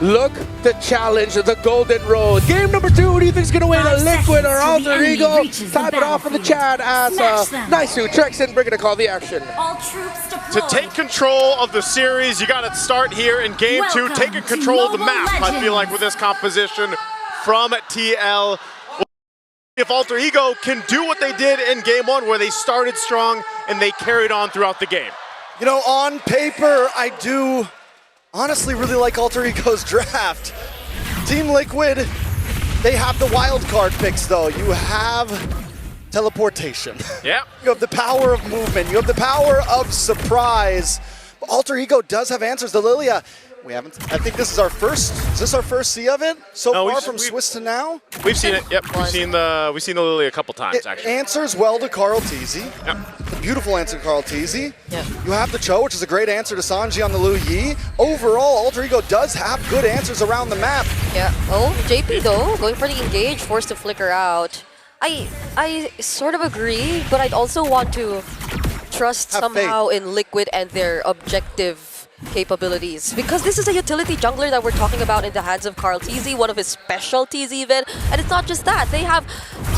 look to challenge the Golden Road. Game number 2, who do you think is going to win? A Liquid or Alter Ego? Type it off in the chat as Naisu, Trexen, bringing a call the action. All troops To take control of the series, you got to start here in game 2, taking control of the map. I feel like with this composition from TL. If Alter Ego can do what they did in game 1, where they started strong and they carried on throughout the game. You know, on paper, I do honestly really like Alter Ego's draft. Team Liquid, they have the wild card picks though. You have teleportation. Yeah. You have the power of movement. You have the power of surprise. But Alter Ego does have answers. The Lilia, we haven't, I think this is our first, is this our first see of it so far from Swiss to now? We've seen it, yep. We've seen the Lily a couple times, actually. Answers well to Carl Teasy. Yep. A beautiful answer to Carl Teasy. Yeah. You have the Cho, which is a great answer to Sanji on the Lu Yi. Overall, Alter Ego does have good answers around the map. Yeah. Oh, JP though, going for the engage, forced to flicker out. I sort of agree, but I'd also want to trust Have somehow in Liquid and their objective capabilities. Because this is a utility jungler that we're talking about in the hands of Carl Teasy, one of his specialties even. And it's not just that. They have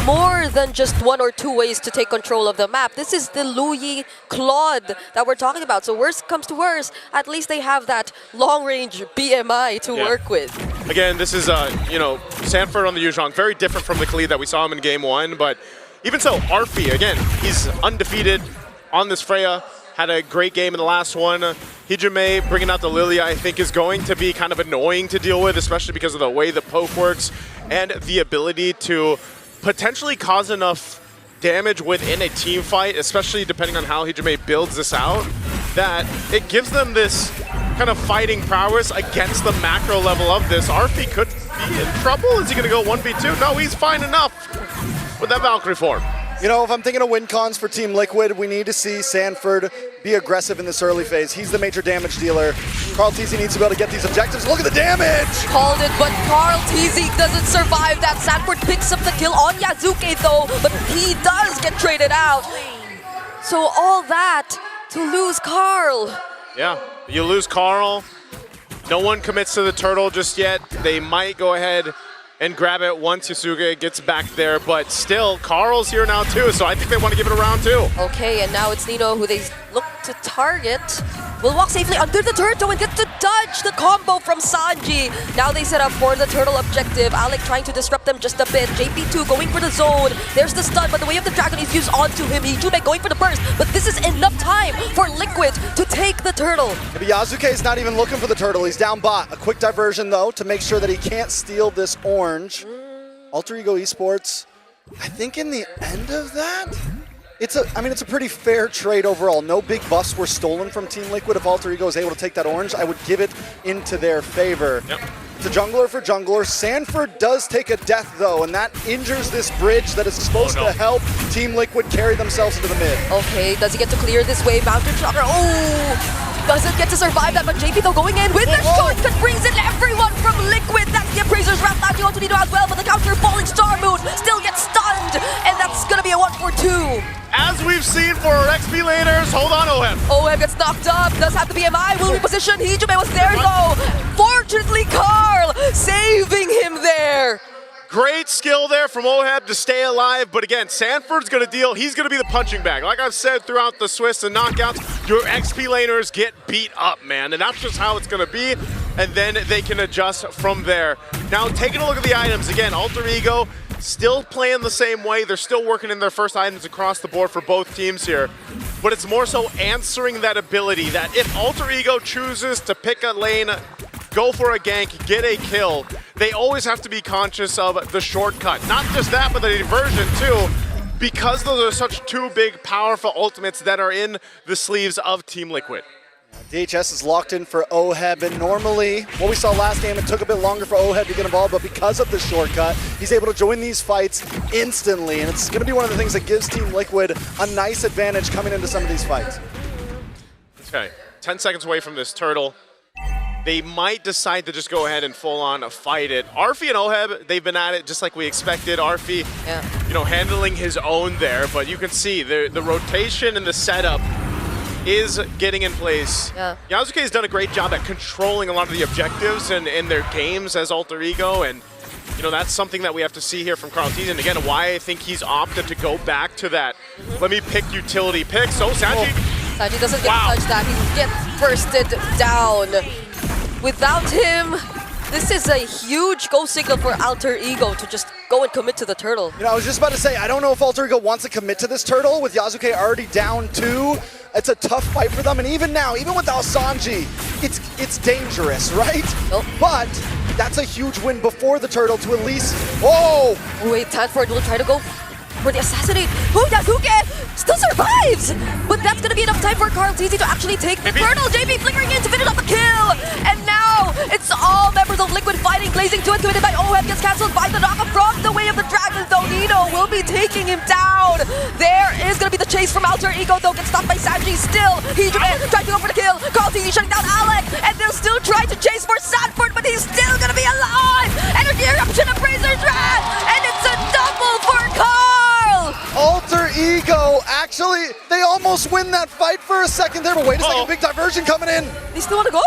more than just 1 or 2 ways to take control of the map. This is the Lu Yi Claude that we're talking about. So worst comes to worst, at least they have that long-range BMI to work with. Again, this is, you know, Sanford on the Yuzhong, very different from the Khalid that we saw him in game 1. But even so, Arfi, again, he's undefeated on this Freya. Had a great game in the last one. Hijime bringing out the Lilia, I think, is going to be kind of annoying to deal with, especially because of the way the poke works and the ability to potentially cause enough damage within a team fight, especially depending on how Hijime builds this out, that it gives them this kind of fighting prowess against the macro level of this. Arfi could be in trouble. Is he going to go 1v2? No, he's fine enough with that Valkyrie form. You know, if I'm thinking of win cons for Team Liquid, we need to see Sanford be aggressive in this early phase. He's the major damage dealer. Carl Teasy needs to be able to get these objectives. Look at the damage! Called it, but Carl Teasy doesn't survive that. Sanford picks up the kill on Yazuke though, but he does get traded out. So all that to lose Carl. Yeah, you lose Carl. No one commits to the turtle just yet. They might go ahead and grab it once Yasuke gets back there, but still, Carl's here now too, so I think they want to give it a round too. Okay, and now it's Nino who they look to target. Will walk safely under the turret though and get to dodge the combo from Sanji. Now they set up for the turtle objective. Alec trying to disrupt them just a bit. JP2 going for the zone. There's the stun, but the way of the dragon is used onto him. Hijime going for the burst, but this is enough time for Liquid to take the turtle. Maybe Yazuke is not even looking for the turtle. He's down bot. A quick diversion though to make sure that he can't steal this orange. Alter Ego Esports, I think in the end of that, it's a pretty fair trade overall. No big buffs were stolen from Team Liquid. If Alter Ego is able to take that orange, I would give it into their favor. Yep. It's a jungler for jungler. Sanford does take a death though, and that injures this bridge that is supposed to help Team Liquid carry themselves into the mid. Okay, does he get to clear this wave? Mountain Chopper, oh! Doesn't get to survive that, but JP though going in with the shortcut brings in everyone from Liquid. That's the Appraiser's wrap latching onto Nino as well, but the counter falling Star Moon still gets stunned, and that's gonna be a 1-for-2. As we've seen for our XP laners, hold on, Oheb. Oheb gets knocked up, does have the BMI, will reposition. Hijime was there though. Fortunately, Carl saving him there. Great skill there from Oheb to stay alive, but again, Sanford's gonna deal, he's gonna be the punching bag. Like I've said throughout the Swiss and knockouts, your XP laners get beat up, man, and that's just how it's gonna be, and then they can adjust from there. Now, taking a look at the items, again, Alter Ego, still playing the same way. They're still working in their first items across the board for both teams here. But it's more so answering that ability that if Alter Ego chooses to pick a lane, go for a gank, get a kill, they always have to be conscious of the shortcut. Not just that, but the diversion too, because those are such two big, powerful ultimates that are in the sleeves of Team Liquid. DHS is locked in for Oheb, and normally, what we saw last game, it took a bit longer for Oheb to get involved, but because of the shortcut, he's able to join these fights instantly, and it's going to be one of the things that gives Team Liquid a nice advantage coming into some of these fights. Okay, 10 seconds away from this turtle. They might decide to just go ahead and full-on fight it. Arfi and Oheb, they've been at it just like we expected. Arfi, you know, handling his own there, but you can see the rotation and the setup is getting in place. Yeah. Yasuke has done a great job at controlling a lot of the objectives and in their games as Alter Ego, and you know, that's something that we have to see here from Carl Tease, and again, why I think he's opted to go back to that. Let me pick utility pick. So Sanji, Sanji doesn't get Wow. to touch that. He gets bursted down. Without him, this is a huge go signal for Alter Ego to just go and commit to the turtle. You know, I was just about to say, I don't know if Alter Ego wants to commit to this turtle with Yasuke already down 2. It's a tough fight for them, and even now, even without Sanji, it's dangerous, right? Nope. But that's a huge win before the turtle to at least. Oh! Wait, Tanford will try to go for the assassinate. Oh, Yasuke still survives! But that's gonna be enough time for Carl Teasy to actually take the turtle. JP flickering in to finish off the kill! And now, it's all members of Liquid fighting. Blazing to it, committed by OHEB, gets cancelled by the knockup from the way of the dragon, though. Nino will be taking him down. There is gonna be the chase from Alter Ego, though. Gets stopped by Sanji still. Heejman trying to go for the kill. Carl Teasy shutting down Alec. And they'll still try to chase for Sanford, but he's still gonna be alive! Energy eruption of Razor's Wrath! And it's a double for Carl! Alter Ego, actually, they almost win that fight for a second there, but wait a second, big diversion coming in. They still want to go?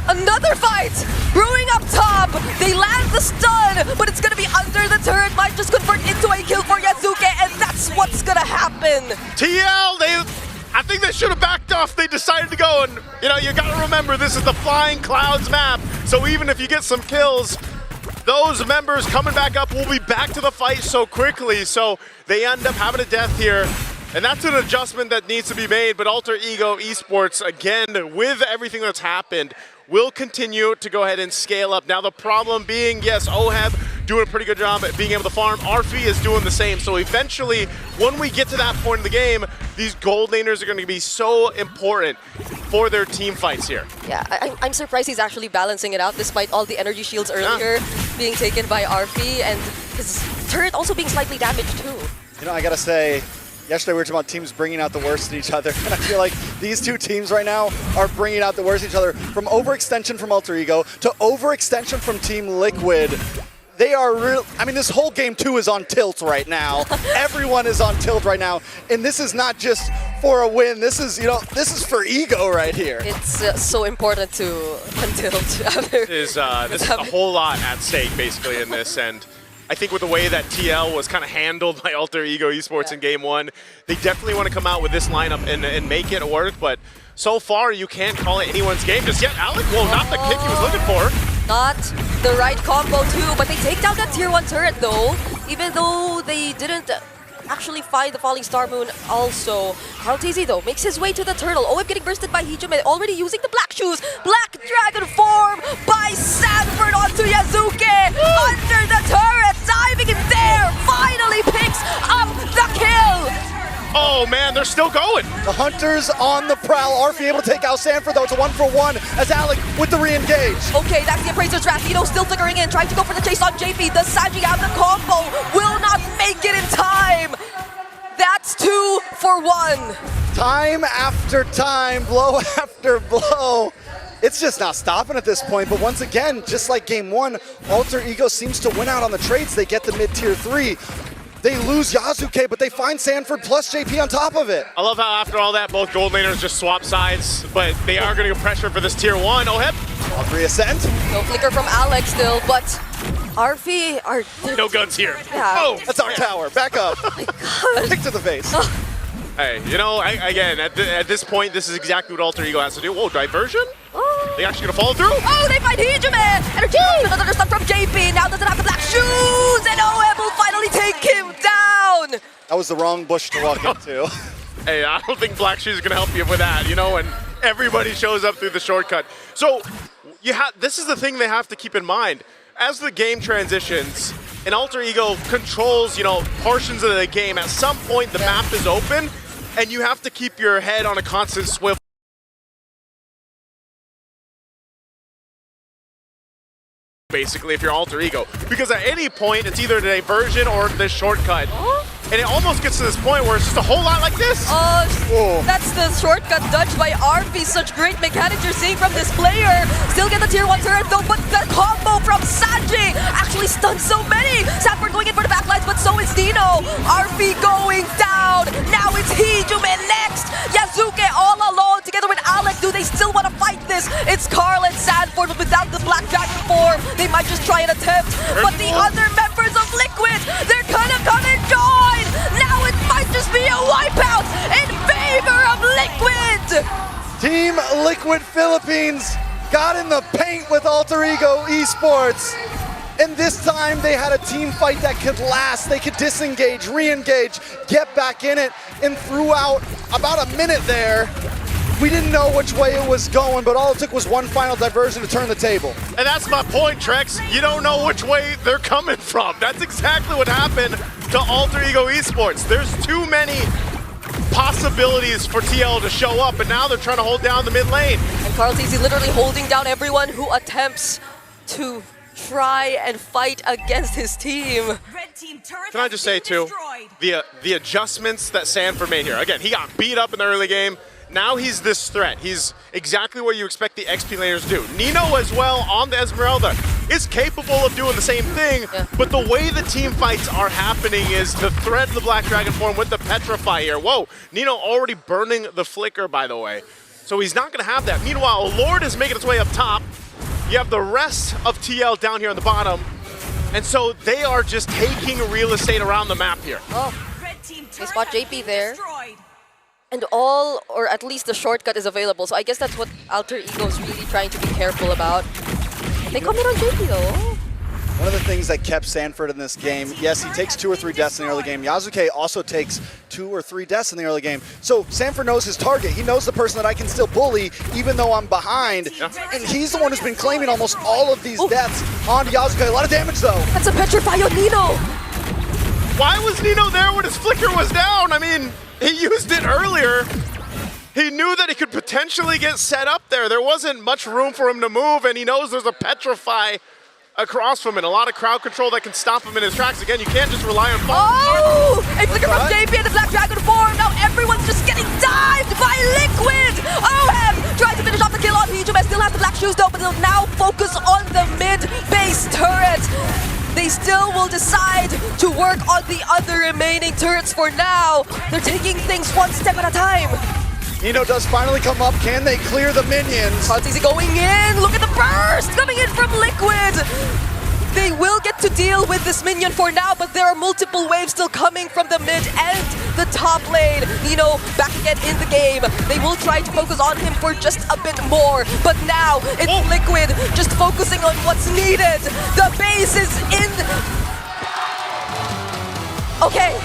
Another fight! Brewing up top! They land the stun, but it's gonna be under the turret. Might just convert into a kill for Yasuke, and that's what's gonna happen! TL, I think they should have backed off. They decided to go, and you know, you gotta remember this is the Flying Clouds map, so even if you get some kills, those members coming back up will be back to the fight so quickly, so they end up having a death here. And that's an adjustment that needs to be made, but Alter Ego Esports, again, with everything that's happened, will continue to go ahead and scale up. Now the problem being, yes, OHEB doing a pretty good job at being able to farm. Arfi is doing the same. So eventually, when we get to that point in the game, these gold laners are going to be so important for their team fights here. Yeah, I'm surprised he's actually balancing it out despite all the energy shields earlier being taken by Arfi, and his turret also being slightly damaged too. You know, I gotta say, yesterday we were talking about teams bringing out the worst in each other, and I feel like these two teams right now are bringing out the worst in each other. From overextension from Alter Ego to overextension from Team Liquid. They are real. I mean, this whole game 2 is on tilt right now. Everyone is on tilt right now, and this is not just for a win. This is, you know, this is for ego right here. It's so important to untilt. There's a whole lot at stake basically in this, and I think with the way that TL was kind of handled by Alter Ego Esports in Game 1, they definitely want to come out with this lineup and make it work, but so far you can't call it anyone's game just yet. Alec, well, not the kick he was looking for. Not the right combo too, but they take down that tier 1 turret though, even though they didn't actually find the Falling Star Moon also. Carl Teasy though makes his way to the turtle. OHEB getting bursted by Heejime, already using the black shoes. Black dragon form by Sanford onto Yasuke under the turret, diving in there, finally picks up the kill. Oh man, they're still going. The Hunters on the prowl. Arfi able to take out Sanford though. It's a 1-for-1 as Alec with the re-engage. Okay, that's the Appraiser's Wrath. Nino still flickering in, trying to go for the chase on JP. The Sanji out the combo will not make it in time. That's 2 for 1. Time after time, blow after blow. It's just not stopping at this point, but once again, just like Game 1, Alter Ego seems to win out on the trades. They get the mid-tier 3. They lose Yasuke, but they find Sanford plus JP on top of it. I love how after all that, both gold laners just swap sides, but they are going to get pressure for this tier 1. OHEB. All 3 ascent. No flicker from Alex still, but Arfi are... No guns here. Yeah. Oh, That's our tower. Back up. Kick to the face. Hey, you know, again, at this point, this is exactly what Alter Ego has to do. Whoa, diversion? Oh, They actually going to follow through? oh, they find Heejime! Energy! Another stun from JP, now doesn't have the black shoes, and OHEB will finally take him down! That was the wrong bush to walk into. Hey, I don't think Black Shoes is going to help you with that, you know, and everybody shows up through the shortcut. So, this is the thing they have to keep in mind. As the game transitions, and Alter Ego controls, you know, portions of the game, at some point the map is open, and you have to keep your head on a constant swivel. Basically, if you're Alter Ego, because at any point it's either the diversion or the shortcut, and it almost gets to this point where it's just a whole lot like this. That's the shortcut dodge by Arfi. Such great mechanics you're seeing from this player. Still get the tier 1 turret though, but the combo from Sanji actually stuns so many. Sanford going in for the backlines, but so is Nino. Arfi going down. Now it's Heejime next. Yasuke all alone. might just try and attempt. But the other members of Liquid, they're gonna come and join. Now it might just be a wipeout in favor of Liquid. Team Liquid Philippines got in the paint with Alter Ego Esports. And this time they had a team fight that could last. They could disengage, re-engage, get back in it, and throughout about a minute there, we didn't know which way it was going, but all it took was one final diversion to turn the table. And that's my point, Trex. You don't know which way they're coming from. That's exactly what happened to Alter Ego Esports. There's too many possibilities for TL to show up, and now they're trying to hold down the mid lane. And Carl TZ literally holding down everyone who attempts to try and fight against his team. Red team turret Can I just say, too, the adjustments that Sanford made here. Again, he got beat up in the early game. Now he's this threat. He's exactly what you expect the XP laners to do. Nino as well on the Esmeralda is capable of doing the same thing, but the way the team fights are happening is the threat of the Black Dragon form with the Petrify here. Whoa, Nino already burning the Flicker, by the way. So he's not gonna have that. Meanwhile, Lord is making its way up top. You have the rest of TL down here on the bottom. And so they are just taking real estate around the map here. Oh, Red team they turret spot has JP been there. destroyed. And all, or at least the shortcut is available. So I guess that's what Alter Ego is really trying to be careful about. They come in on JP though. One of the things that kept Sanford in this game, yes, he takes 2 or 3 deaths in the early game. Yasuke also takes 2 or 3 deaths in the early game. So Sanford knows his target. He knows the person that I can still bully even though I'm behind. And he's the one who's been claiming almost all of these deaths on Yasuke. A lot of damage though. That's a Petrify on Nino. Why was Nino there when his Flicker was down? I mean, he used it earlier. He knew that he could potentially get set up there. There wasn't much room for him to move, and he knows there's a Petrify across from it. A lot of crowd control that can stop him in his tracks. Again, you can't just rely on Oh! A Flicker from JP and the Black Dragon form. Now everyone's just getting dived by Liquid. OHEM trying to finish off the kill on Hijime. Still has the black shoes though, but they'll now focus on the mid-base turret. They still will decide to work on the other remaining turrets for now. They're taking things one step at a time. Nino does finally come up. Can they clear the minions? Easy going in. Look at the burst coming in from Liquid. They will get to deal with this minion for now, but there are multiple waves still coming from the mid and the top lane. Nino back again in the game. They will try to focus on him for just a bit more, but now it's Liquid just focusing on what's needed. The base is in. Okay.